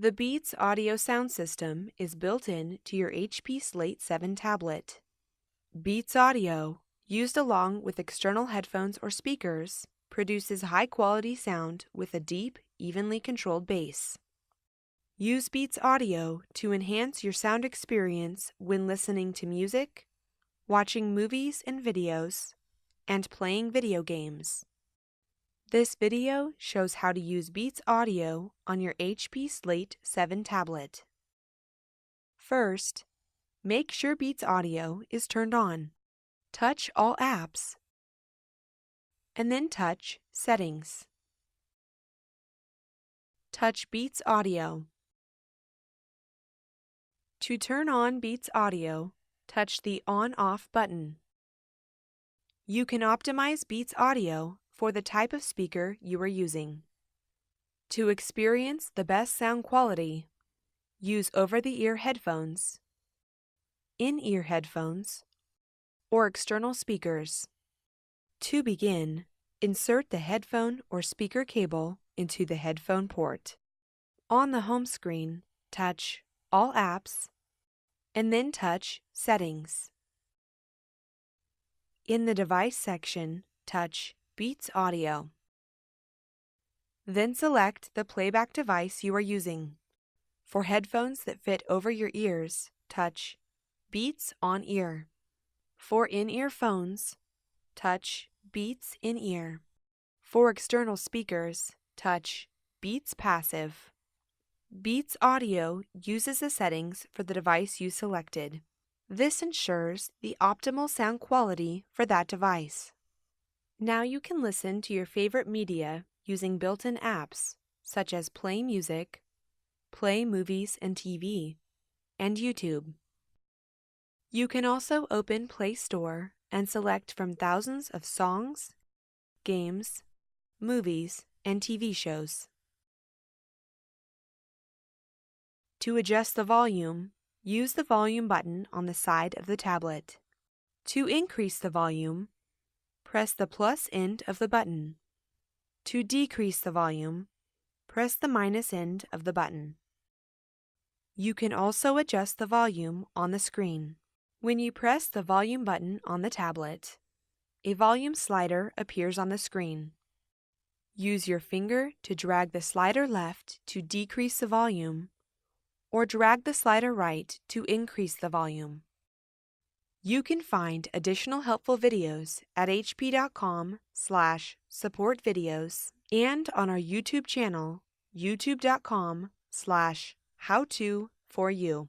The Beats audio sound system is built in to your HP Slate 7 tablet. Beats audio, used along with external headphones or speakers, produces high-quality sound with a deep, evenly controlled bass. Use Beats audio to enhance your sound experience when listening to music, watching movies and videos, and playing video games. This video shows how to use Beats audio on your HP Slate 7 tablet. First, make sure Beats audio is turned on. Touch All apps, and then touch Settings. Touch Beats audio. To turn on Beats audio, touch the On/Off button. You can optimize Beats audio for the type of speaker you are using. To experience the best sound quality, use over-the-ear headphones, in-ear headphones, or external speakers. To begin, insert the headphone or speaker cable into the headphone port. On the home screen, touch All apps, and then touch Settings. In the Device section, touch Beats audio. Then select the playback device you are using. For headphones that fit over your ears, touch Beats on-ear. For in-ear phones, touch Beats in-ear. For external speakers, touch Beats passive. Beats audio uses the settings for the device you selected. This ensures the optimal sound quality for that device. Now you can listen to your favorite media using built-in apps such as Play Music, Play Movies and TV, and YouTube. You can also open Play Store and select from thousands of songs, games, movies, and TV shows. To adjust the volume, use the volume button on the side of the tablet. To increase the volume, press the plus end of the button. To decrease the volume, press the minus end of the button. You can also adjust the volume on the screen. When you press the volume button on the tablet, a volume slider appears on the screen. Use your finger to drag the slider left to decrease the volume, or drag the slider right to increase the volume. You can find additional helpful videos at hp.com/supportvideos and on our YouTube channel, youtube.com/howto4u.